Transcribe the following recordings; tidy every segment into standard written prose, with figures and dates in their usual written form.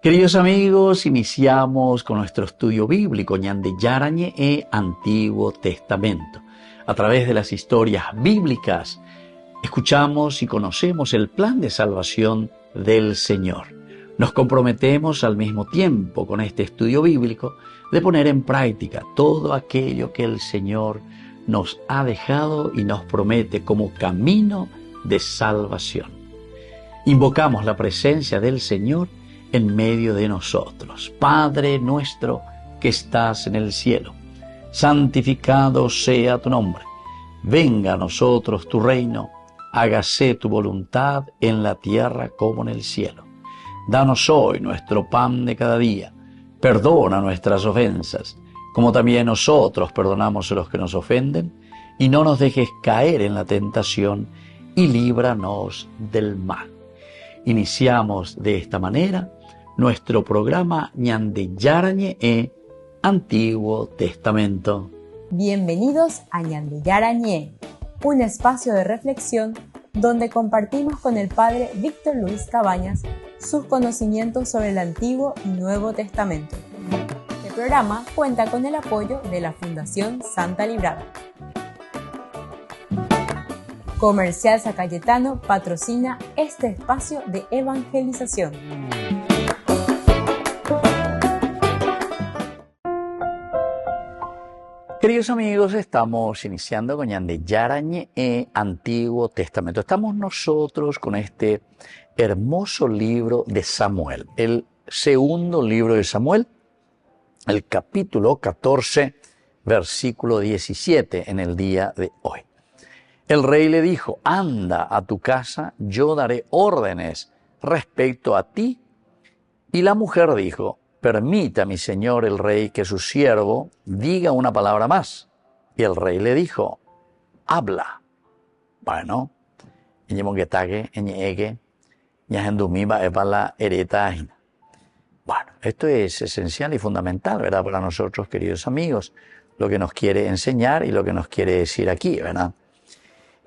Queridos amigos, iniciamos con nuestro estudio bíblico Ñande Yarañe e Antiguo Testamento. A través de las historias bíblicas, escuchamos y conocemos el plan de salvación del Señor. Nos comprometemos al mismo tiempo con este estudio bíblico de poner en práctica todo aquello que el Señor nos ha dejado y nos promete como camino de salvación. Invocamos la presencia del Señor en medio de nosotros. Padre nuestro que estás en el cielo, santificado sea tu nombre. Venga a nosotros tu reino, hágase tu voluntad en la tierra como en el cielo. Danos hoy nuestro pan de cada día. Perdona nuestras ofensas, como también nosotros perdonamos a los que nos ofenden, y no nos dejes caer en la tentación, y líbranos del mal. Iniciamos de esta manera nuestro programa Ñande Yarañe e Antiguo Testamento. Bienvenidos a Ñande Yarañe, un espacio de reflexión donde compartimos con el Padre Víctor Luis Cabañas sus conocimientos sobre el Antiguo y Nuevo Testamento. Este programa cuenta con el apoyo de la Fundación Santa Librada. Comercial San Cayetano patrocina este espacio de evangelización. Queridos amigos, estamos iniciando con Ñande Yarañe e Antiguo Testamento. Estamos nosotros con este hermoso libro de Samuel, el segundo libro de Samuel, el capítulo 14, versículo 17 en el día de hoy. El rey le dijo: anda a tu casa, yo daré órdenes respecto a ti. Y la mujer dijo: permita, mi señor el rey, que su siervo diga una palabra más. Y el rey le dijo: habla. Bueno, esto es esencial y fundamental, ¿verdad? Para nosotros, queridos amigos, lo que nos quiere enseñar y lo que nos quiere decir aquí, ¿verdad?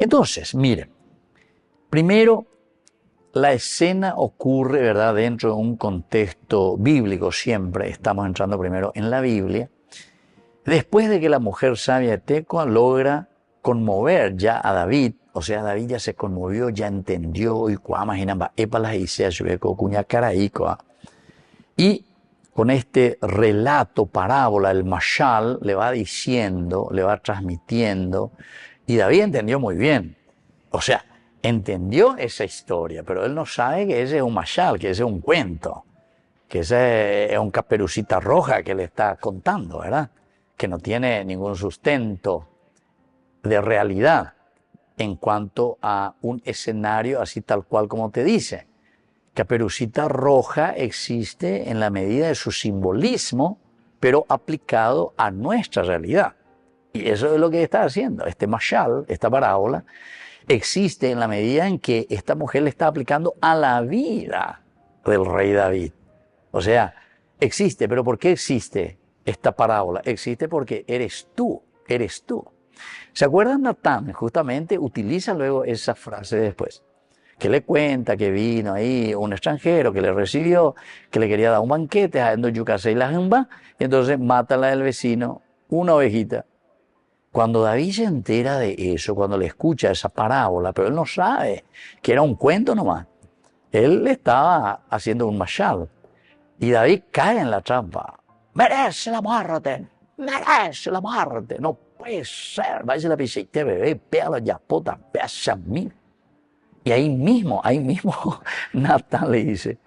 Entonces, miren, primero, la escena ocurre, ¿verdad?, dentro de un contexto bíblico. Siempre estamos entrando primero en la Biblia. Después de que la mujer sabia de Tecoa logra conmover ya a David, o sea, David ya se conmovió, ya entendió, y con este relato, parábola, el mashal, le va diciendo, le va transmitiendo, y David entendió muy bien. O sea, entendió esa historia, pero él no sabe que ese es un mashal, que ese es un cuento, que ese es un caperucita roja que le está contando, ¿verdad? Que no tiene ningún sustento de realidad en cuanto a un escenario así tal cual como te dice. Caperucita roja existe en la medida de su simbolismo, pero aplicado a nuestra realidad. Y eso es lo que está haciendo. Este mashal, esta parábola, existe en la medida en que esta mujer le está aplicando a la vida del rey David. O sea, existe, pero ¿por qué existe esta parábola? Existe porque eres tú. ¿Se acuerdan? Natán justamente utiliza luego esa frase después, que le cuenta que vino ahí un extranjero que le recibió, que le quería dar un banquete, y entonces mata a la del vecino, una ovejita. Cuando David se entera de eso, cuando le escucha esa parábola, pero él no sabe que era un cuento nomás, él le estaba haciendo un mashal. Y David cae en la trampa. ¡Merece la muerte! ¡Merece la muerte! No puede ser. Vaya la piscina, bebé, pega la yapota, pesa a mí. Y ahí mismo, Natán le dice: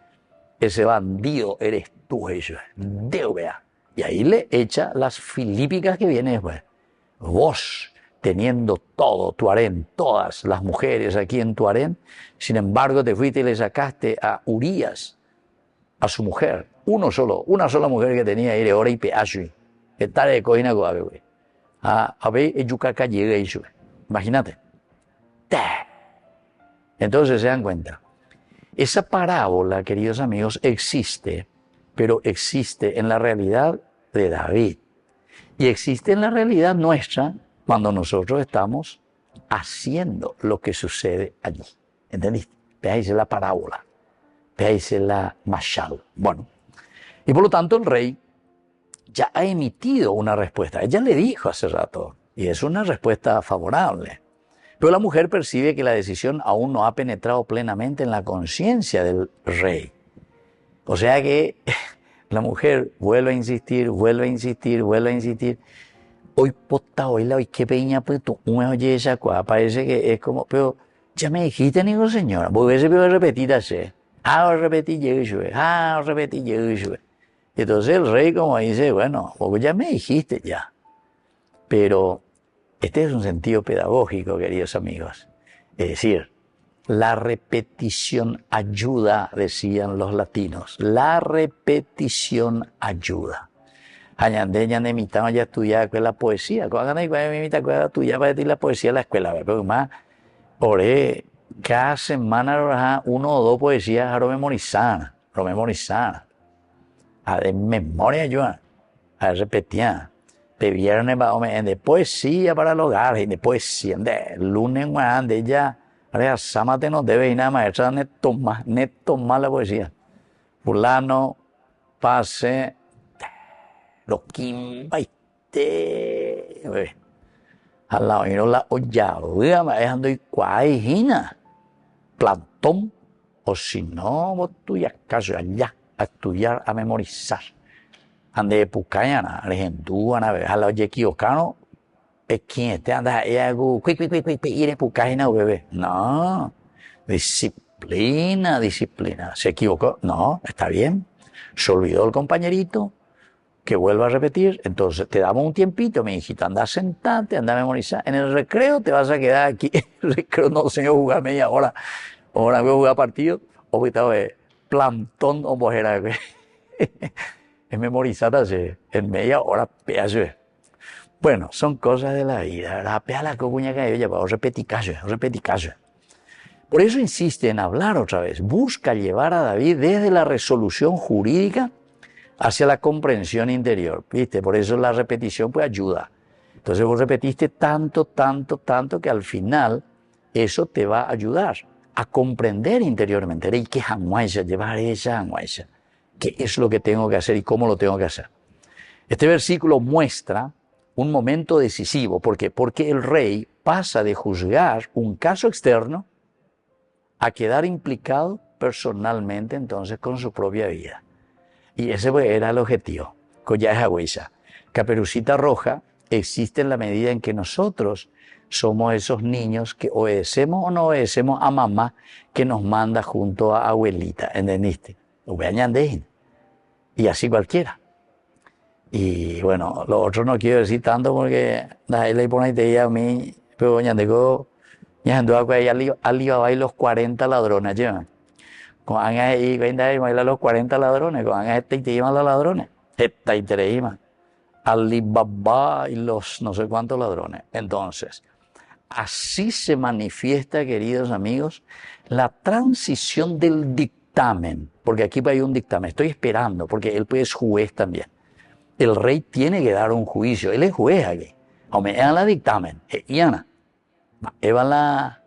ese bandido eres tú, eso. Dios, vea. Y ahí le echa las filípicas que viene después. Vos, teniendo todo tu harén, todas las mujeres aquí en tu harén, sin embargo te fuiste y le sacaste a Urías, a su mujer, una sola mujer que tenía ahí de hora y peashi, que tal de coina goabe, a ver, yucaca llega y sube. Imagínate. Entonces se dan cuenta. Esa parábola, queridos amigos, existe, pero existe en la realidad de David. Y existe en la realidad nuestra cuando nosotros estamos haciendo lo que sucede allí. ¿Entendiste? Veáis la parábola, veáis la mashal. Bueno, Y por lo tanto el rey ya ha emitido una respuesta. Ella le dijo hace rato, y es una respuesta favorable. Pero la mujer percibe que la decisión aún no ha penetrado plenamente en la conciencia del rey. O sea que la mujer vuelve a insistir, vuelve a insistir, vuelve a insistir. Hoy pota, hoy la hoy qué peña, pues tú me oye esa cosa, parece que es como, pero ya me dijiste, digo señora, voy a repetir así. Repetí yo. Entonces el rey como dice, bueno, vos ya me dijiste ya. Pero este es un sentido pedagógico, queridos amigos. Es decir, la repetición ayuda, decían los latinos. La repetición ayuda. Añande mitad ya estudiar la poesía. Cuando estudiar para decir la poesía en la escuela, pero más, oré cada semana uno o dos poesías a memorizar. A de memoria yo, a repetir. De viernes de poesía para el hogar, y de poesía, de lunes, de ya, ahora sámate no debe ir nada maestra, neto más la poesía. Fulano, pase, lo quimba y te, a la oír la olla, me dejando y cuajina, Platón, o si no, vos tú ya caso allá, a estudiar, a memorizar. Ande pucayana, argentú, ana a la oye equivocado, es quien esté anda algo, ir pucayana bebé. No, disciplina. Se equivocó, no, está bien. Se olvidó el compañerito, que vuelva a repetir, entonces te damos un tiempito, mi hijita, anda a sentarte, anda a memorizar. En el recreo te vas a quedar aquí, en el recreo no, señor, jugar media hora, ahora voy a jugar partido, o que estaba plantón o mojera. Es memorizar así, en media hora, pedazo. Bueno, son cosas de la vida, ¿verdad? Pea la cocuña que yo llevado, repetir caso. Por eso insiste en hablar otra vez, busca llevar a David desde la resolución jurídica hacia la comprensión interior, ¿viste? Por eso la repetición pues ayuda. Entonces vos repetiste tanto que al final eso te va a ayudar a comprender interiormente. ¿Y qué janguaisa? Llevar esa janguaisa. ¿Qué es lo que tengo que hacer y cómo lo tengo que hacer? Este versículo muestra un momento decisivo. ¿Por qué? Porque el rey pasa de juzgar un caso externo a quedar implicado personalmente entonces con su propia vida. Y ese era el objetivo. Collaje Agüesa. Caperucita Roja existe en la medida en que nosotros somos esos niños que obedecemos o no obedecemos a mamá que nos manda junto a abuelita. ¿Entendiste? Y así cualquiera. Y bueno, lo otro no quiero decir tanto porque ahí le pone idea a mí, pero ya tengo Alibaba y los 40 ladrones, ¿ya? Con Anga y los 40 ladrones, con Anga te llevan los ladrones, esta y te Alibaba y los no sé cuántos ladrones. Entonces, así se manifiesta, queridos amigos, la transición del dictamen, porque aquí hay un dictamen, estoy esperando, porque él pues es juez también. El rey tiene que dar un juicio, él es juez aquí. O me dan la dictamen, Eva la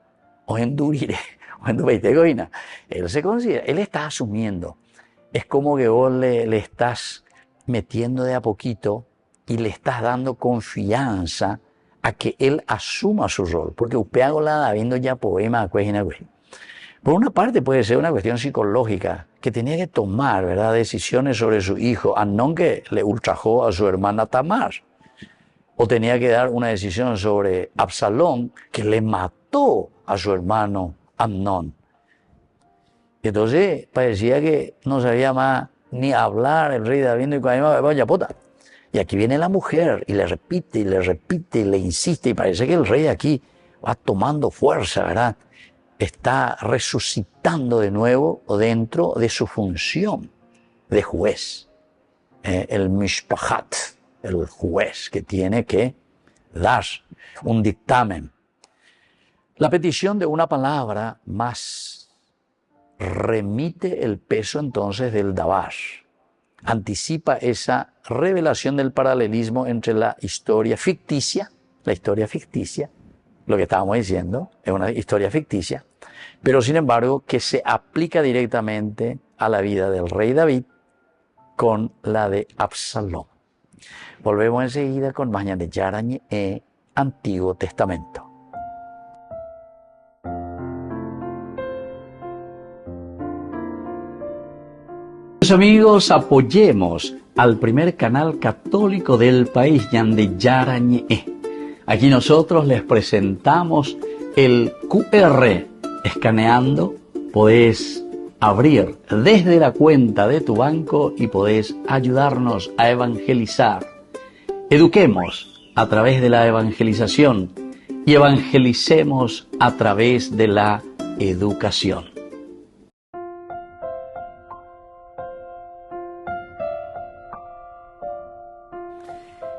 o endurire, o endurire, él se considera, él está asumiendo. Es como que vos le estás metiendo de a poquito y le estás dando confianza a que él asuma su rol, porque usted hago la viendo ya poema, por una parte puede ser una cuestión psicológica, que tenía que tomar, ¿verdad?, decisiones sobre su hijo, Amnón que le ultrajó a su hermana Tamar. O tenía que dar una decisión sobre Absalón, que le mató a su hermano Amnón. Y entonces parecía que no sabía más ni hablar el rey David y vaya pota. Y aquí viene la mujer y le repite y le insiste, y parece que el rey aquí va tomando fuerza, ¿verdad? Está resucitando de nuevo dentro de su función de juez. El mishpahat, el juez que tiene que dar un dictamen. La petición de una palabra más remite el peso entonces del davar. Anticipa esa revelación del paralelismo entre la historia ficticia, lo que estábamos diciendo, es una historia ficticia, pero sin embargo que se aplica directamente a la vida del rey David con la de Absalón. Volvemos enseguida con Mañana Yarañe Antiguo Testamento. Amigos, apoyemos al primer canal católico del país, Ñande Yarañe. Aquí nosotros les presentamos el QR. Escaneando, podés abrir desde la cuenta de tu banco y podés ayudarnos a evangelizar. Eduquemos a través de la evangelización y evangelicemos a través de la educación.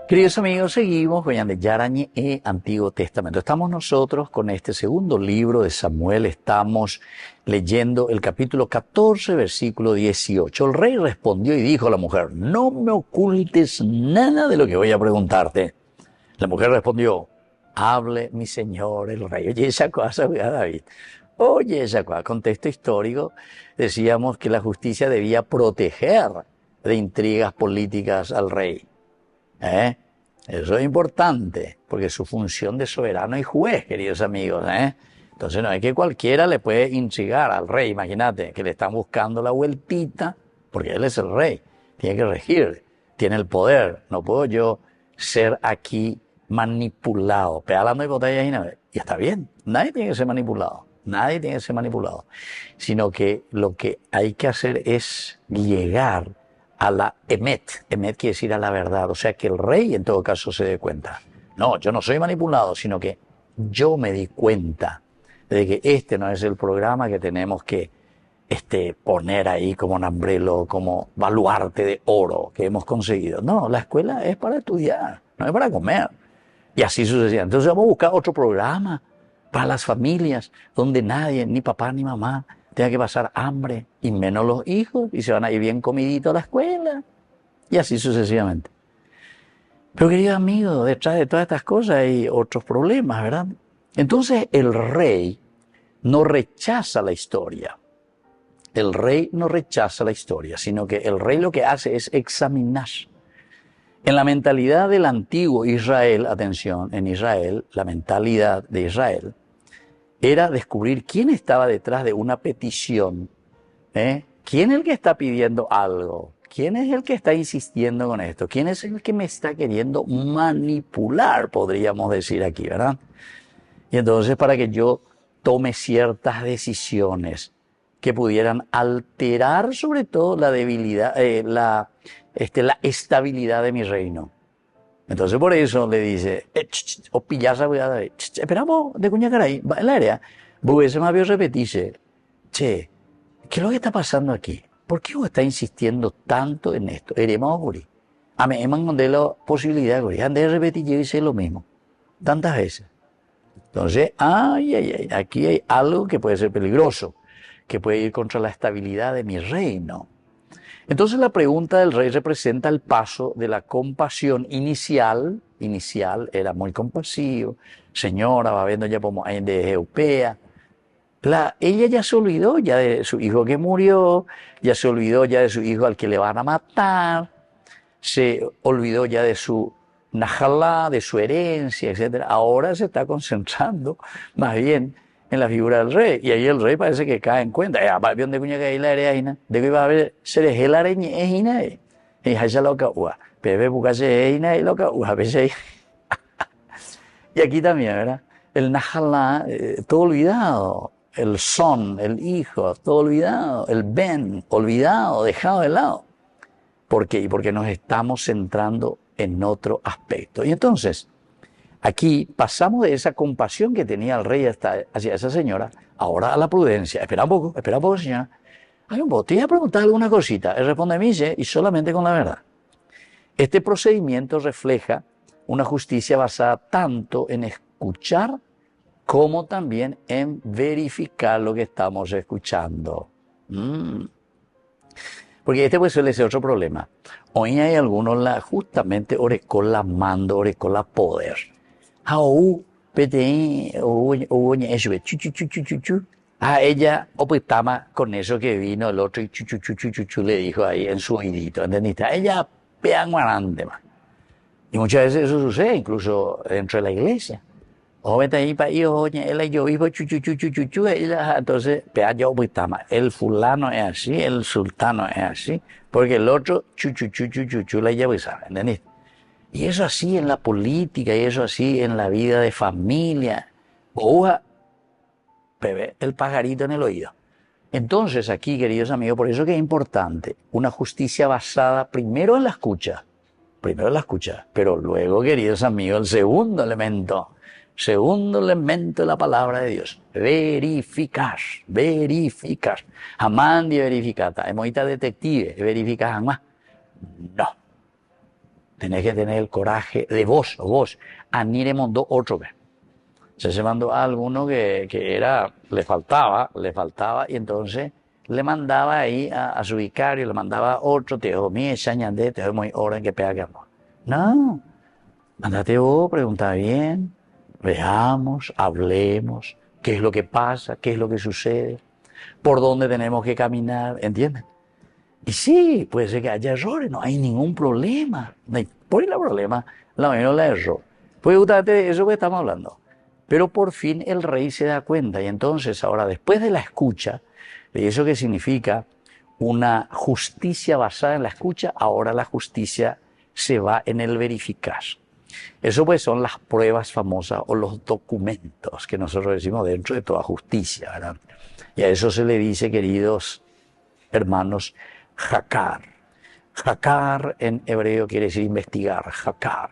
Queridos amigos, seguimos con Yarañe Antiguo Testamento. Estamos nosotros con este segundo libro de Samuel. Estamos leyendo el capítulo 14, versículo 18. El rey respondió y dijo a la mujer: no me ocultes nada de lo que voy a preguntarte. La mujer respondió: hable mi señor el rey. Oye, esa cosa, David. Oye, esa cosa. Contexto histórico, decíamos que la justicia debía proteger de intrigas políticas al rey. Eso es importante, porque es su función de soberano y juez, queridos amigos. Entonces no es que cualquiera le puede intrigar al rey. Imagínate que le están buscando la vueltita, porque él es el rey, tiene que regir, tiene el poder. No puedo yo ser aquí manipulado. Pedalando y botella y está bien, nadie tiene que ser manipulado. Nadie tiene que ser manipulado, sino que lo que hay que hacer es llegar a la emet. Emet quiere decir a la verdad, o sea que el rey en todo caso se dé cuenta. No, yo no soy manipulado, sino que yo me di cuenta de que este no es el programa que tenemos que poner ahí como un umbrelo, como baluarte de oro que hemos conseguido. No, la escuela es para estudiar, no es para comer. Y así sucesivamente. Entonces vamos a buscar otro programa para las familias donde nadie, ni papá ni mamá, tenga que pasar hambre, y menos los hijos, y se van a ir bien comiditos a la escuela, y así sucesivamente. Pero queridos amigos, detrás de todas estas cosas hay otros problemas, ¿verdad? Entonces el rey no rechaza la historia. El rey no rechaza la historia, sino que el rey lo que hace es examinar. En la mentalidad del antiguo Israel, atención, en Israel, la mentalidad de Israel era descubrir quién estaba detrás de una petición. ¿Quién es el que está pidiendo algo? ¿Quién es el que está insistiendo con esto? ¿Quién es el que me está queriendo manipular, podríamos decir aquí, ¿verdad? Y entonces para que yo tome ciertas decisiones que pudieran alterar sobre todo la debilidad, la estabilidad de mi reino. Entonces por eso le dice, o pillas a David, esperamos de Cuñacaray, va en la área. Porque se me había repetido, che, ¿qué es lo que está pasando aquí? ¿Por qué vos estás insistiendo tanto en esto? Eremos Guri. A mí me han dado la posibilidad, Guri. Han de repetir y dice lo mismo. Tantas veces. Entonces, aquí hay algo que puede ser peligroso, que puede ir contra la estabilidad de mi reino. Entonces la pregunta del rey representa el paso de la compasión inicial era muy compasivo, señora, va viendo ya como hay de europea. Ella ya se olvidó ya de su hijo que murió, ya se olvidó ya de su hijo al que le van a matar, se olvidó ya de su najalá, de su herencia, etc. Ahora se está concentrando más bien en la figura del rey, y ahí el rey parece que cae en cuenta, de cuña que hay la hereina, de que va a haber seres el areñe es ina, y haya loca ua, bebé bucase es ina y loca ua, veces. Y aquí también, ¿verdad? El najalá, todo olvidado, el son, el hijo, todo olvidado, el ben, olvidado, dejado de lado. ¿Por qué? Y porque nos estamos centrando en otro aspecto. Y entonces, aquí pasamos de esa compasión que tenía el rey hacia esa señora, ahora a la prudencia. Espera un poco, señora. Hay un poco, te voy a preguntar alguna cosita. Él responde a mí, y solamente con la verdad. Este procedimiento refleja una justicia basada tanto en escuchar como también en verificar lo que estamos escuchando. Porque este pues suele ser otro problema. Hoy hay algunos justamente orecola mando, orecola poder. PTI, Ella optaba con eso que vino el otro y chu, le dijo ahí en su oídito, ¿entendiste? A ella pean guarante más. Y muchas veces eso sucede, incluso dentro de la iglesia. O vete ahí para ir, oye, él y yo vivo entonces, pea yo optaba. El fulano es así, el sultano es así, porque el otro le lleva y sabe, ¿entendiste? Y eso así en la política, y eso así en la vida de familia. Oja, bebé, el pajarito en el oído. Entonces aquí, queridos amigos, por eso que es importante una justicia basada primero en la escucha, pero luego, queridos amigos, el segundo elemento de la palabra de Dios, verificar. Jamás de verificata, emoita detective, verificar jamás. No. Tenés que tener el coraje de vos, Anire mandó otro vez. Se mandó a alguno que era, le faltaba, y entonces le mandaba ahí a su vicario, le mandaba otro, te dijo, mire, chañandé, te doy muy hora en que pega que amor. No, mándate vos, pregunta bien, veamos, hablemos, qué es lo que pasa, qué es lo que sucede, por dónde tenemos que caminar, ¿entienden? Y sí, puede ser que haya errores, no hay ningún problema. No hay, por el problema, la menos la error. Pues justamente de eso que estamos hablando. Pero por fin el rey se da cuenta y entonces ahora después de la escucha, ¿y eso qué significa? Una justicia basada en la escucha, ahora la justicia se va en el verificar. Eso pues son las pruebas famosas o los documentos que nosotros decimos dentro de toda justicia, ¿verdad? Y a eso se le dice, queridos hermanos, Hakar. Hakar en hebreo quiere decir investigar, Hakar.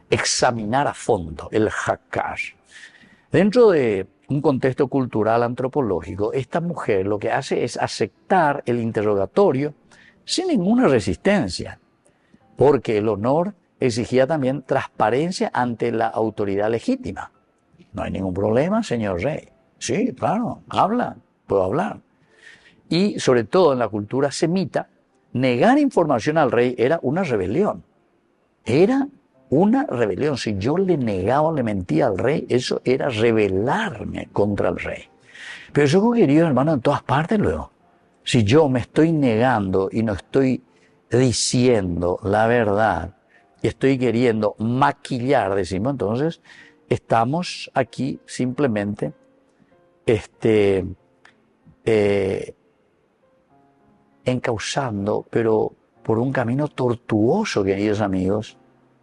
Examinar a fondo, el Hakar. Dentro de un contexto cultural antropológico, esta mujer lo que hace es aceptar el interrogatorio sin ninguna resistencia, porque el honor exigía también transparencia ante la autoridad legítima. No hay ningún problema, señor rey. Sí, claro, habla, puedo hablar. Y sobre todo en la cultura semita, negar información al rey era una rebelión. Era una rebelión. Si yo le negaba, le mentía al rey, eso era rebelarme contra el rey. Pero eso, queridos hermanos, en todas partes luego. Si yo me estoy negando y no estoy diciendo la verdad y estoy queriendo maquillar, decimos, entonces estamos aquí simplemente encauzando, pero por un camino tortuoso, queridos amigos.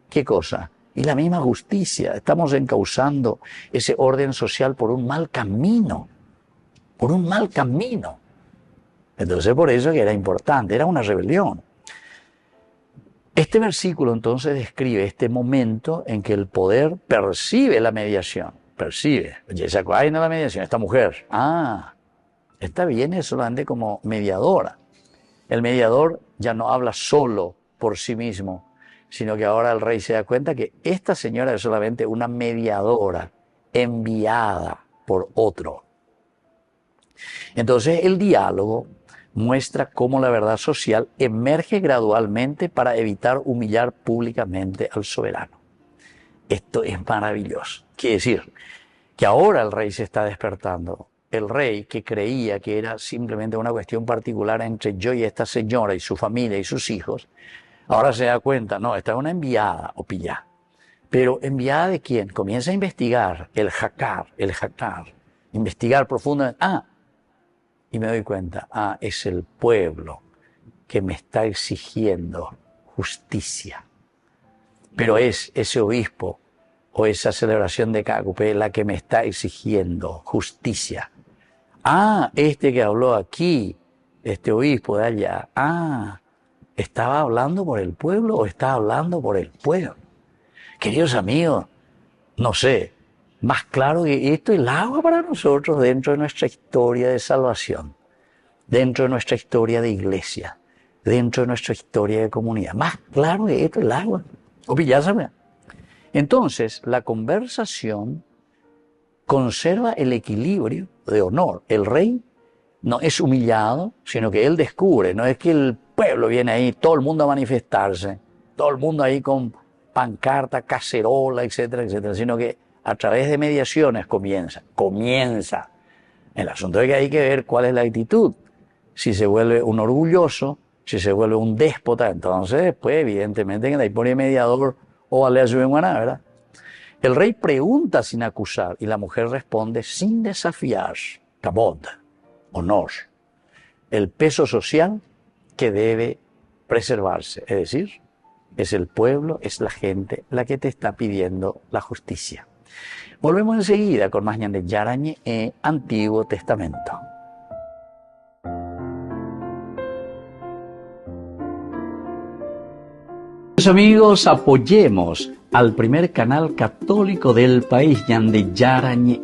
¿Qué cosa? Y la misma justicia. Estamos encauzando ese orden social por un mal camino. Entonces por eso que era importante, era una rebelión. Este versículo entonces describe este momento en que el poder percibe la mediación. Oye, ¿se acuerdan de la mediación? Esta mujer. Esta viene solamente como mediadora. El mediador ya no habla solo por sí mismo, sino que ahora el rey se da cuenta que esta señora es solamente una mediadora enviada por otro. Entonces el diálogo muestra cómo la verdad social emerge gradualmente para evitar humillar públicamente al soberano. Esto es maravilloso. Quiere decir que ahora el rey se está despertando. El rey, que creía que era simplemente una cuestión particular entre yo y esta señora y su familia y sus hijos, ahora se da cuenta, no, esta es una enviada o pillá. Pero ¿enviada de quién? Comienza a investigar el Hakar, investigar profundamente. Y me doy cuenta, es el pueblo que me está exigiendo justicia. Pero es ese obispo o esa celebración de Cacupé la que me está exigiendo justicia. Este que habló aquí, este obispo de allá, ¿estaba hablando por el pueblo o estaba hablando por el pueblo? Queridos amigos, no sé, más claro que esto es el agua para nosotros dentro de nuestra historia de salvación, dentro de nuestra historia de iglesia, dentro de nuestra historia de comunidad. Más claro que esto es el agua. Entonces, la conversación conserva el equilibrio de honor. El rey no es humillado, sino que él descubre, no es que el pueblo viene ahí, todo el mundo a manifestarse, todo el mundo ahí con pancarta, cacerola, etcétera, etcétera, sino que a través de mediaciones comienza El asunto es que hay que ver cuál es la actitud. Si se vuelve un orgulloso, si se vuelve un déspota, entonces, pues, evidentemente, que la pone mediador o vale a su hermana, ¿verdad? El rey pregunta sin acusar y la mujer responde sin desafiar. Kabod, honor, el peso social que debe preservarse. Es decir, es el pueblo, es la gente la que te está pidiendo la justicia. Volvemos enseguida con más Ñande Yarañe en Antiguo Testamento. Amigos, apoyemos al primer canal católico del país, Ñande Yarañe.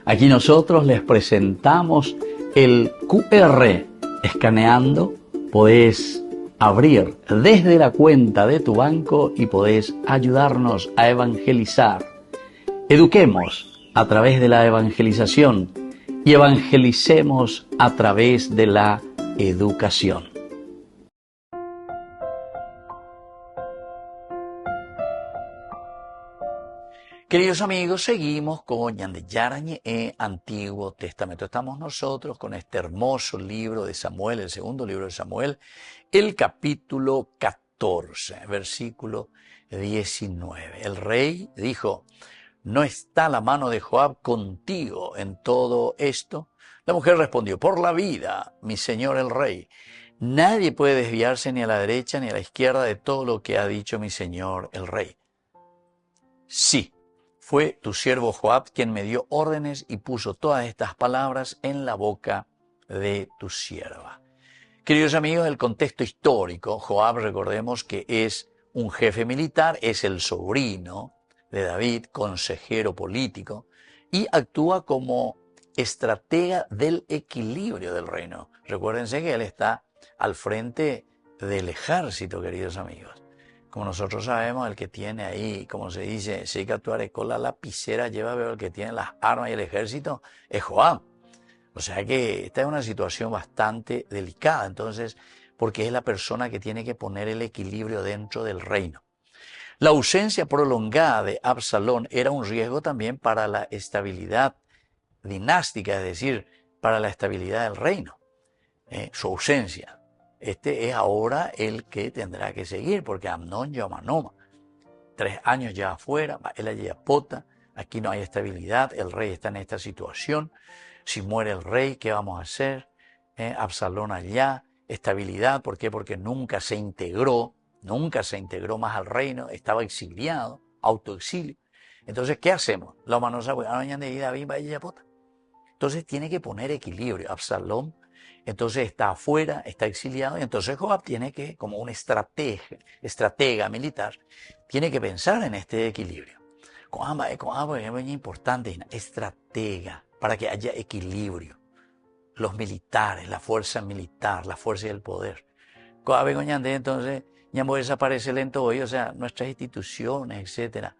Aquí nosotros les presentamos el QR. Escaneando, podés abrir desde la cuenta de tu banco y podés ayudarnos a evangelizar. Eduquemos a través de la evangelización y evangelicemos a través de la educación. Queridos amigos, seguimos con Ñande Yarañe en Antiguo Testamento. Estamos nosotros con este hermoso libro de Samuel, el segundo libro de Samuel, el capítulo 14, versículo 19. El rey dijo: ¿no está la mano de Joab contigo en todo esto? La mujer respondió: por la vida, mi señor el rey, nadie puede desviarse ni a la derecha ni a la izquierda de todo lo que ha dicho mi señor el rey. Sí, fue tu siervo Joab quien me dio órdenes y puso todas estas palabras en la boca de tu sierva. Queridos amigos, el contexto histórico, Joab, recordemos que es un jefe militar, es el sobrino de David, consejero político, y actúa como estratega del equilibrio del reino. Recuérdense que él está al frente del ejército, queridos amigos. Como nosotros sabemos, el que tiene ahí, como se dice, si hay que actuar con la lapicera, lleva a ver el que tiene las armas y el ejército, es Joab. O sea que esta es una situación bastante delicada, entonces, porque es la persona que tiene que poner el equilibrio dentro del reino. La ausencia prolongada de Absalón era un riesgo también para la estabilidad dinástica, es decir, para la estabilidad del reino. Su ausencia. Este es ahora el que tendrá que seguir, porque Amnón ya manoma. 3 años ya afuera, él allí apota, aquí no hay estabilidad, el rey está en esta situación. Si muere el rey, ¿qué vamos a hacer? Absalón allá, estabilidad, ¿por qué? Porque nunca se integró más al reino, estaba exiliado, autoexilio. Entonces, ¿qué hacemos? La humanosa, entonces tiene que poner equilibrio. Absalón, entonces está afuera, está exiliado, y entonces Joab tiene que, como un estratega militar, tiene que pensar en este equilibrio. Joab es muy importante, estratega, para que haya equilibrio. Los militares, la fuerza militar, la fuerza y el poder. Joab entonces, ya desaparece lento hoy, o sea, nuestras instituciones, etcétera,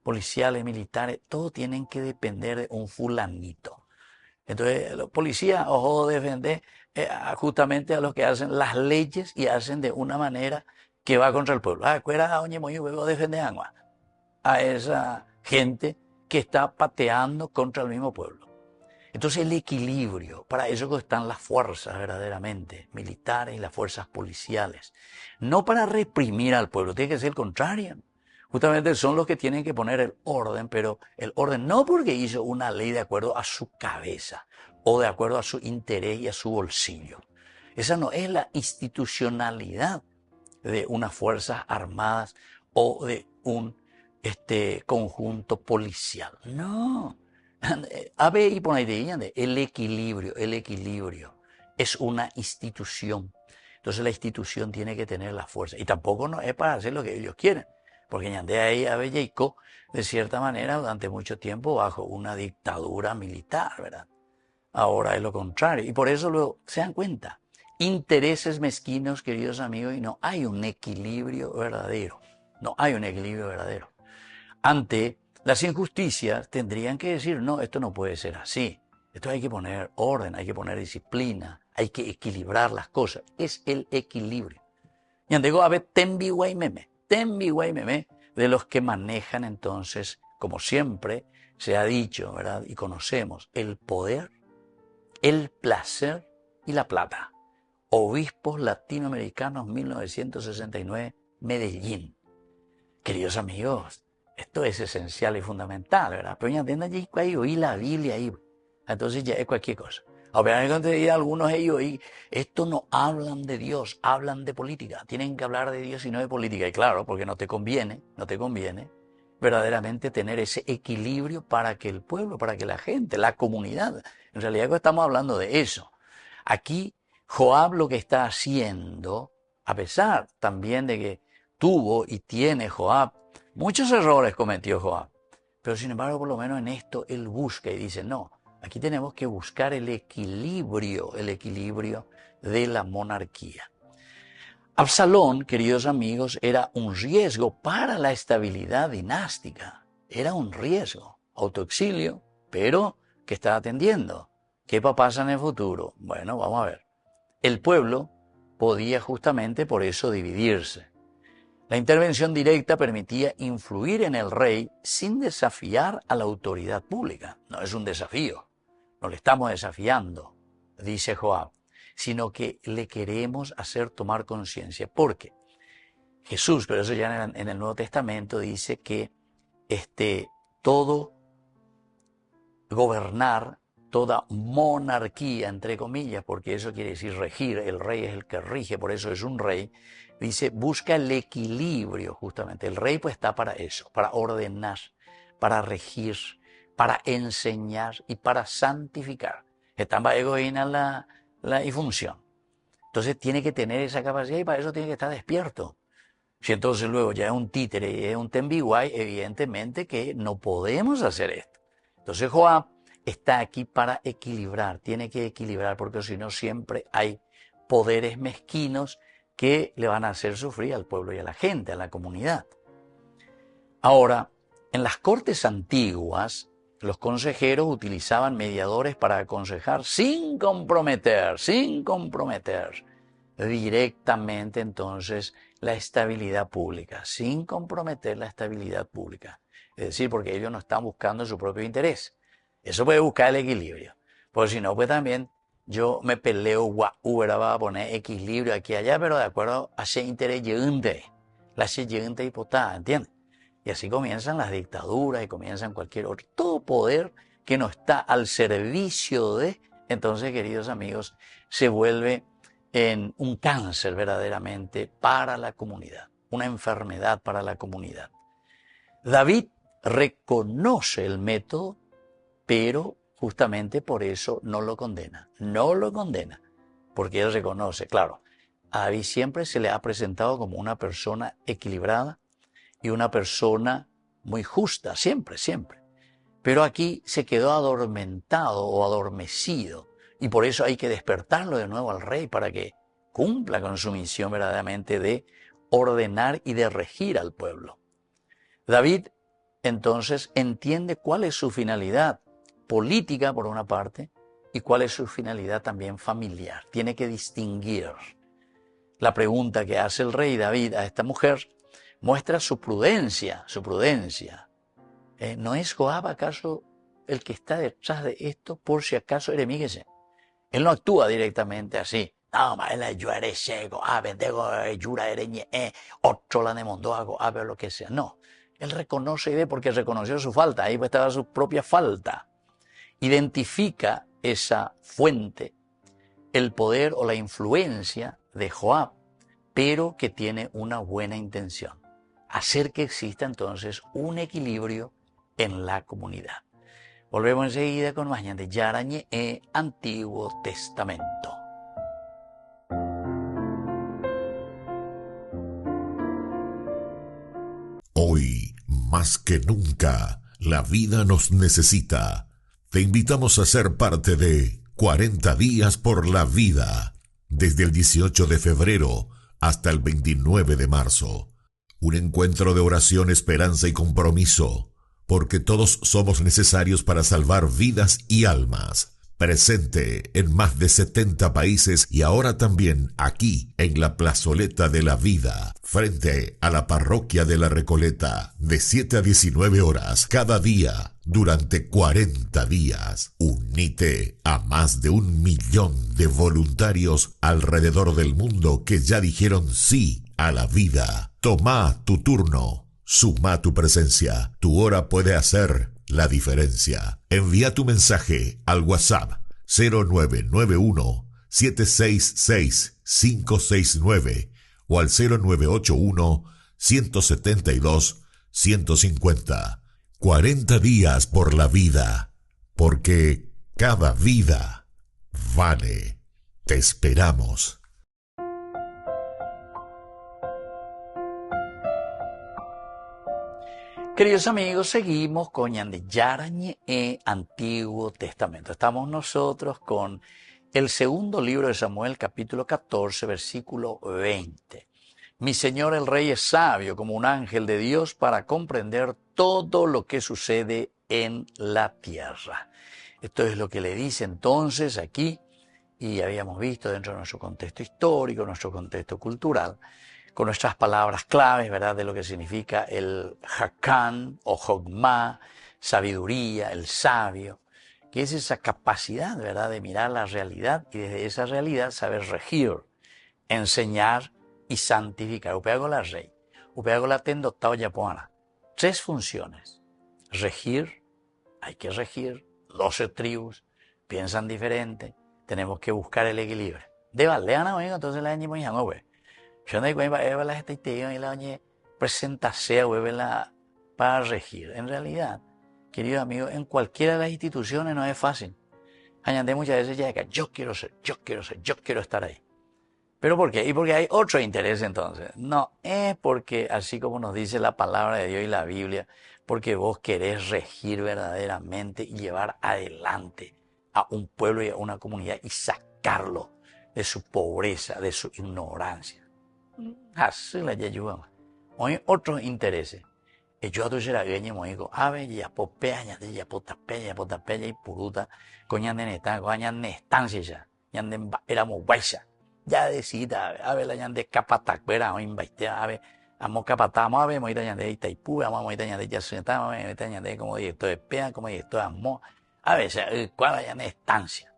policiales, militares, todo tienen que depender de un fulanito. Entonces, los policías, ojo, defender justamente a los que hacen las leyes y hacen de una manera que va contra el pueblo. Defender a esa gente que está pateando contra el mismo pueblo. Entonces, el equilibrio, para eso están las fuerzas verdaderamente militares y las fuerzas policiales. No para reprimir al pueblo, tiene que ser el contrario. Justamente son los que tienen que poner el orden, pero el orden no porque hizo una ley de acuerdo a su cabeza o de acuerdo a su interés y a su bolsillo. Esa no es la institucionalidad de unas fuerzas armadas o de un conjunto policial. No. El equilibrio es una institución. Entonces la institución tiene que tener la fuerza. Y tampoco no es para hacer lo que ellos quieren. Porque Ñande ahí Abelleiko, de cierta manera, durante mucho tiempo bajo una dictadura militar, ¿verdad? Ahora es lo contrario. Y por eso luego se dan cuenta. Intereses mezquinos, queridos amigos, y no hay un equilibrio verdadero. No hay un equilibrio verdadero. Ante las injusticias tendrían que decir, no, esto no puede ser así. Esto hay que poner orden, hay que poner disciplina, hay que equilibrar las cosas. Es el equilibrio. Ñandego a ver tembi guaymeme de los que manejan entonces, como siempre se ha dicho, ¿verdad? Y conocemos, el poder el placer y la plata. Obispos Latinoamericanos 1969, Medellín. Queridos amigos, esto es esencial y fundamental, ¿verdad? Pero ya entiendan ahí, oí la Biblia ahí. Entonces ya es cualquier cosa. Obviamente algunos de ellos ahí, esto no hablan de Dios, hablan de política. Tienen que hablar de Dios y no de política. Y claro, porque no te conviene verdaderamente tener ese equilibrio para que el pueblo, para que la gente, la comunidad, en realidad estamos hablando de eso. Aquí Joab lo que está haciendo, a pesar también de que tuvo y tiene Joab, muchos errores cometió Joab, pero sin embargo por lo menos en esto él busca y dice, no, aquí tenemos que buscar el equilibrio de la monarquía. Absalón, queridos amigos, era un riesgo para la estabilidad dinástica, era un riesgo, autoexilio, pero ¿qué está atendiendo? ¿Qué va a pasar en el futuro? Bueno, vamos a ver. El pueblo podía justamente por eso dividirse. La intervención directa permitía influir en el rey sin desafiar a la autoridad pública. No es un desafío, no le estamos desafiando, dice Joab, sino que le queremos hacer tomar conciencia. Porque Jesús, pero eso ya en el Nuevo Testamento, dice que todo gobernar, toda monarquía, entre comillas, porque eso quiere decir regir, el rey es el que rige, por eso es un rey, dice, busca el equilibrio justamente. El rey pues está para eso, para ordenar, para regir, para enseñar y para santificar. Está para egoína y función. Entonces tiene que tener esa capacidad y para eso tiene que estar despierto. Si entonces luego ya es un títere y es un tembiguay, evidentemente que no podemos hacer esto. Entonces Joab está aquí para equilibrar, tiene que equilibrar, porque si no siempre hay poderes mezquinos que le van a hacer sufrir al pueblo y a la gente, a la comunidad. Ahora, en las cortes antiguas, los consejeros utilizaban mediadores para aconsejar sin comprometer directamente entonces la estabilidad pública, sin comprometer la estabilidad pública. Es decir, porque ellos no están buscando su propio interés. Eso puede buscar el equilibrio. Porque si no, pues también yo me peleo, va a poner equilibrio aquí y allá, pero de acuerdo a ese interés la siguiente hipotada, ¿entiendes? Y así comienzan las dictaduras y comienzan cualquier otro. Todo poder que no está al servicio de, entonces, queridos amigos, se vuelve en un cáncer verdaderamente para la comunidad, una enfermedad para la comunidad. David reconoce el método, pero justamente por eso no lo condena, porque él reconoce, claro, a David siempre se le ha presentado como una persona equilibrada y una persona muy justa, siempre. Pero aquí se quedó adormentado o adormecido y por eso hay que despertarlo de nuevo al rey para que cumpla con su misión verdaderamente de ordenar y de regir al pueblo. David entonces entiende cuál es su finalidad política por una parte y cuál es su finalidad también familiar. Tiene que distinguir. La pregunta que hace el rey David a esta mujer muestra su prudencia. ¿No es Joab acaso el que está detrás de esto por si acaso enemíguese? Él no actúa directamente así. No, ma él yo eres ciego, vendego yura ereñe, otro la demandó a ver lo que sea. No, él reconoce y ve porque reconoció su falta, ahí estaba su propia falta. Identifica esa fuente, el poder o la influencia de Joab, pero que tiene una buena intención. Hacer que exista entonces un equilibrio en la comunidad. Volvemos enseguida con más de Yarañe Antiguo Testamento. Hoy, más que nunca, la vida nos necesita. Te invitamos a ser parte de 40 días por la vida, desde el 18 de febrero hasta el 29 de marzo. Un encuentro de oración, esperanza y compromiso, porque todos somos necesarios para salvar vidas y almas. Presente en más de 70 países y ahora también aquí en la Plazoleta de la Vida, frente a la Parroquia de la Recoleta, de 7 a 19 horas, cada día, durante 40 días. Unite a más de 1 millón de voluntarios alrededor del mundo que ya dijeron sí a la vida. Toma tu turno. Suma tu presencia. Tu hora puede hacer la diferencia. Envía tu mensaje al WhatsApp 0991 766 569 o al 0981 172 150. 40 días por la vida, porque cada vida vale. Te esperamos. Queridos amigos, seguimos con Ñandeyarañe Antiguo Testamento. Estamos nosotros con el segundo libro de Samuel, capítulo 14, versículo 20. Mi Señor el Rey es sabio como un ángel de Dios para comprender todo lo que sucede en la tierra. Esto es lo que le dice entonces aquí, y habíamos visto dentro de nuestro contexto histórico, nuestro contexto cultural, con nuestras palabras claves, ¿verdad?, de lo que significa el Hakán o Jogma, sabiduría, el sabio, que es esa capacidad, ¿verdad?, de mirar la realidad y desde esa realidad saber regir, enseñar y santificar. Upeago la rey, upeago la tendotao yapoana. 3 funciones. Regir, hay que regir, 12 tribus, piensan diferente, tenemos que buscar el equilibrio. De valdeana, oiga, entonces la ñe yango, güey. Yo no digo, la gente y la ñe presentasea, güey, para regir. En realidad, queridos amigos, en cualquiera de las instituciones no es fácil. Añade muchas veces ya que yo quiero ser, yo quiero estar ahí. ¿Pero por qué? Y porque hay otro interés entonces. No es porque, así como nos dice la palabra de Dios y la Biblia, porque vos querés regir verdaderamente y llevar adelante a un pueblo y a una comunidad y sacarlo de su pobreza, de su ignorancia. Así la ayuda. Hay otros intereses. Yo a tu será bien y digo, ave ya popea ya potapella y puruta coñan de neta coñan de estancia ya ñanden éramos guaisa ya decida ave la ñande capatac vera o invitea ave amo capatamos ave moita ñande Itaipú amo moita ñande ya senta moita ñande como director de pea como director de amo a veces cuál ñande estancia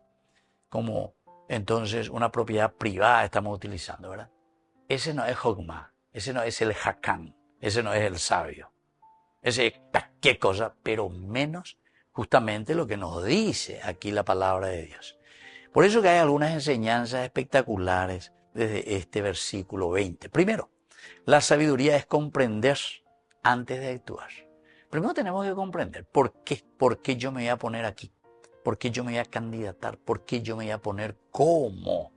como entonces una propiedad privada estamos utilizando, ¿verdad? Ese no es Jogma, ese no es el Hakán, ese no es el sabio. Ese qué cosa, pero menos justamente lo que nos dice aquí la palabra de Dios. Por eso que hay algunas enseñanzas espectaculares desde este versículo 20. Primero, la sabiduría es comprender antes de actuar. Primero tenemos que comprender por qué yo me voy a poner aquí, por qué yo me voy a candidatar, por qué yo me voy a poner como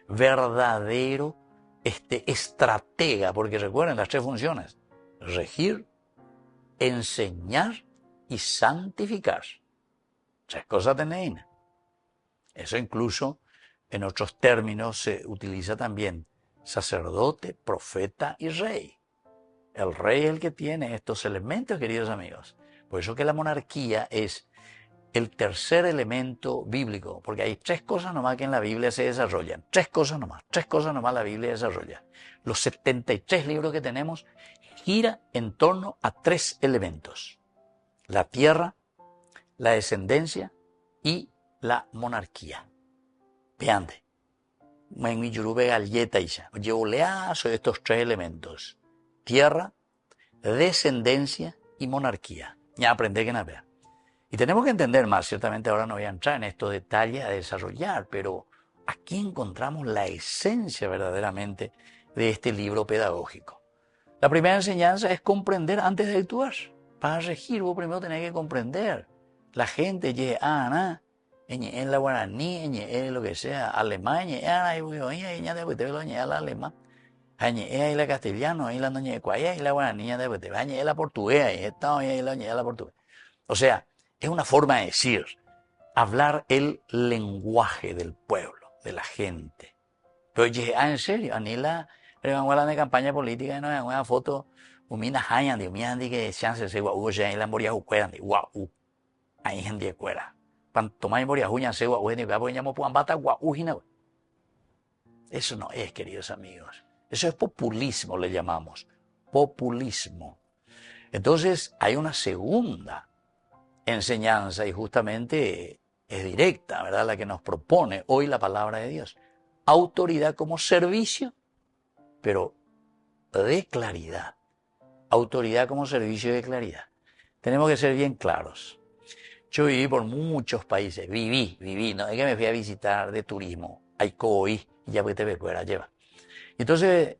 verdadero estratega, porque recuerden las 3 funciones: regir, enseñar y santificar. 3 cosas tenéis. Eso incluso en otros términos se utiliza también sacerdote, profeta y rey. El rey es el que tiene estos elementos, queridos amigos. Por eso que la monarquía es el tercer elemento bíblico, porque hay 3 cosas nomás que en la Biblia se desarrollan. 3 cosas nomás la Biblia desarrolla. Los 73 libros que tenemos gira en torno a 3 elementos: la tierra, la descendencia y la monarquía. Vean, en mi yurube galleta llevo leazo de estos 3 elementos: tierra, descendencia y monarquía. Ya aprendí que nada. Y tenemos que entender más, ciertamente ahora no voy a entrar en estos detalles a desarrollar, pero aquí encontramos la esencia verdaderamente de este libro pedagógico. La primera enseñanza es comprender antes de actuar. Para regir, vos primero tenés que comprender. La gente, en la guaraní, en lo que sea, alemán, en la castellano, en la noñecuaya, en la guaraní, en la portuguesa, en la portuguesa. O sea, es una forma de decir, hablar el lenguaje del pueblo, de la gente. Pero en serio, Anila, de campaña política, no es una foto, umina hayan de umina que chance se guau ya en la moria juquera de guau. Ahí gente cuera. Cuanto más moria juña se guau ni va poñamos puambata guau hina. Eso no es, queridos amigos. Eso es populismo, le llamamos. Populismo. Entonces, hay una segunda enseñanza y justamente es directa, ¿verdad? La que nos propone hoy la palabra de Dios. Autoridad como servicio, pero de claridad. Autoridad como servicio de claridad. Tenemos que ser bien claros. Yo viví por muchos países, viví, no es que me fui a visitar de turismo, a Icoí, y ya pues te fuera, lleva. Entonces,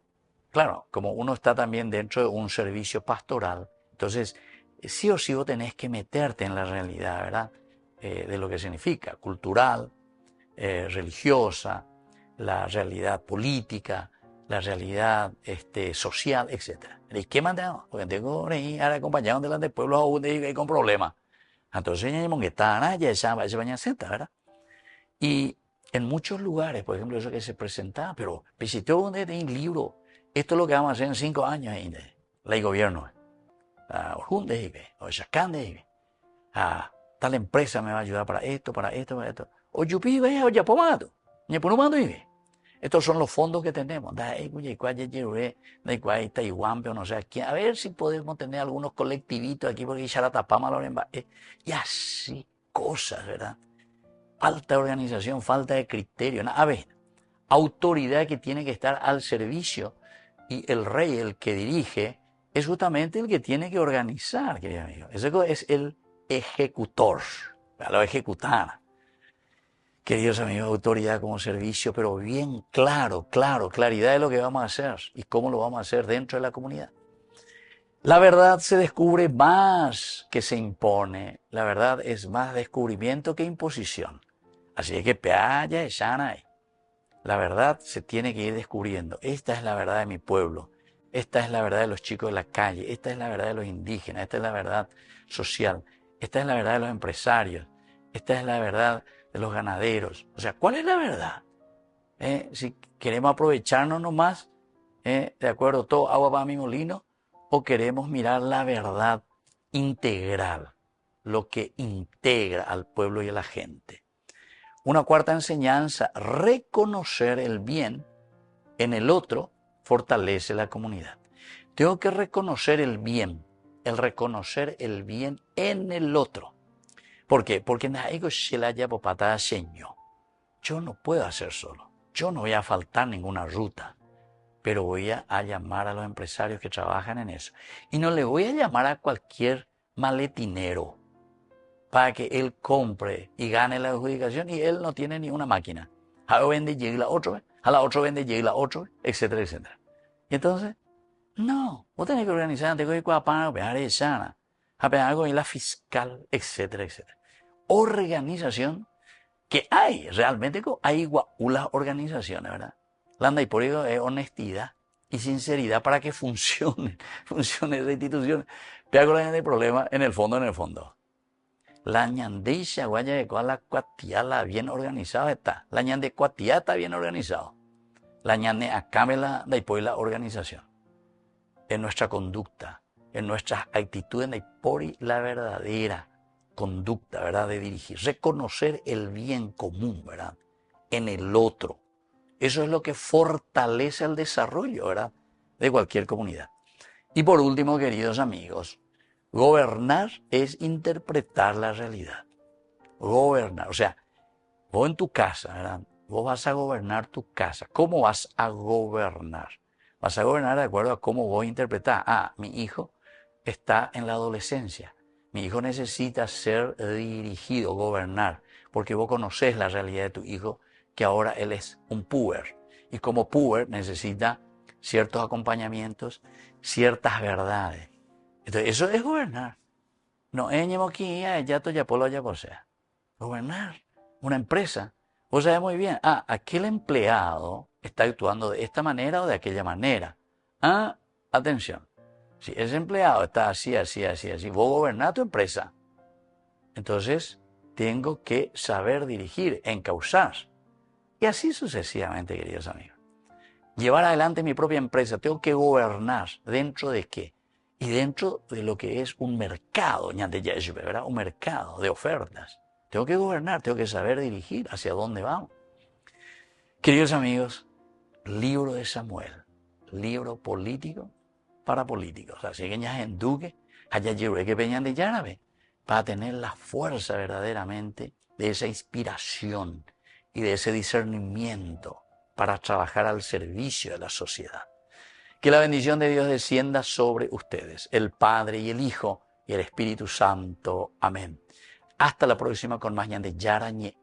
claro, como uno está también dentro de un servicio pastoral, entonces sí o sí vos tenés que meterte en la realidad, ¿verdad? De lo que significa, cultural, religiosa, la realidad política, la realidad social, etc. ¿Y qué mandamos? Porque tengo que acompañado delante del pueblo aún con problemas. Entonces, ¿verdad? Y en muchos lugares, por ejemplo, eso que se presentaba, pero visitó donde hay un libro, esto es lo que vamos a hacer en 5 años, el gobierno. Tal empresa me va a ayudar para esto, para esto, para esto. O yupi, vaya, o ya pomado. Estos son los fondos que tenemos. A ver si podemos tener algunos colectivitos aquí porque ya la tapamos y así, cosas, ¿verdad? Falta de organización, falta de criterio. A ver, autoridad que tiene que estar al servicio y el rey, el que dirige, es justamente el que tiene que organizar, querido amigo. Ese es el ejecutor, lo ejecutar. Queridos amigos, autoridad como servicio, pero bien claridad de lo que vamos a hacer y cómo lo vamos a hacer dentro de la comunidad. La verdad se descubre más que se impone. La verdad es más descubrimiento que imposición. Así que peaya y sana. La verdad se tiene que ir descubriendo. Esta es la verdad de mi pueblo. Esta es la verdad de los chicos de la calle. Esta es la verdad de los indígenas. Esta es la verdad social. Esta es la verdad de los empresarios. Esta es la verdad de los ganaderos. O sea, ¿cuál es la verdad? Si queremos aprovecharnos nomás, de acuerdo, todo agua para mi molino, o queremos mirar la verdad integral, lo que integra al pueblo y a la gente. Una cuarta enseñanza, reconocer el bien en el otro fortalece la comunidad. Tengo que reconocer el reconocer el bien en el otro. ¿Por qué? Porque yo no puedo hacer solo. Yo no voy a faltar ninguna ruta, pero voy a llamar a los empresarios que trabajan en eso. Y no le voy a llamar a cualquier maletinero para que él compre y gane la adjudicación y él no tiene ni una máquina. A la vende llega la otra, a la otra vende llega la otra, etcétera, etcétera. Y entonces, no, vos tenés que organizar antes de algo en la fiscal, etcétera, etcétera. Organización que hay, realmente hay unas organizaciones, ¿verdad? Landa y por ello es honestidad y sinceridad para que funcione esa institución. Pero hay problema en el fondo. La ñandeisha guaya de la cuatiala bien organizada está. La ñande cuatia está bien organizado. La ñande acámela de la organización. En nuestra conducta, en nuestras actitudes, de por la verdadera conducta, ¿verdad? De dirigir. Reconocer el bien común, ¿verdad? En el otro. Eso es lo que fortalece el desarrollo, ¿verdad? De cualquier comunidad. Y por último, queridos amigos, gobernar es interpretar la realidad. Gobernar, o sea, vos en tu casa, ¿verdad? Vos vas a gobernar tu casa. ¿Cómo vas a gobernar? Vas a gobernar de acuerdo a cómo vos interpretás. Mi hijo está en la adolescencia. Mi hijo necesita ser dirigido, gobernar, porque vos conocés la realidad de tu hijo, que ahora él es un puber. Y como puber necesita ciertos acompañamientos, ciertas verdades. Entonces, eso es gobernar. No es gobernar una empresa. Vos sabés muy bien, aquel empleado está actuando de esta manera o de aquella manera. Atención. Si ese empleado está así, vos gobernás tu empresa. Entonces, tengo que saber dirigir, encauzar. Y así sucesivamente, queridos amigos. Llevar adelante mi propia empresa, tengo que gobernar. ¿Dentro de qué? Y dentro de lo que es un mercado, ¿verdad? Un mercado de ofertas. Tengo que gobernar, tengo que saber dirigir hacia dónde vamos. Queridos amigos, libro de Samuel, libro político para políticos. Así que ya en Duque, allá llegué que venían de Yárabe. para tener la fuerza verdaderamente de esa inspiración y de ese discernimiento para trabajar al servicio de la sociedad. Que la bendición de Dios descienda sobre ustedes, el Padre y el Hijo y el Espíritu Santo. Amén. Hasta la próxima con más Ñande Yarañe,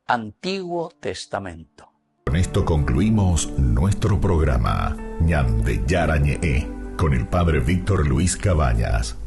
Antiguo Testamento. Con esto concluimos nuestro programa Ñande Yarañe con el Padre Víctor Luis Cabañas.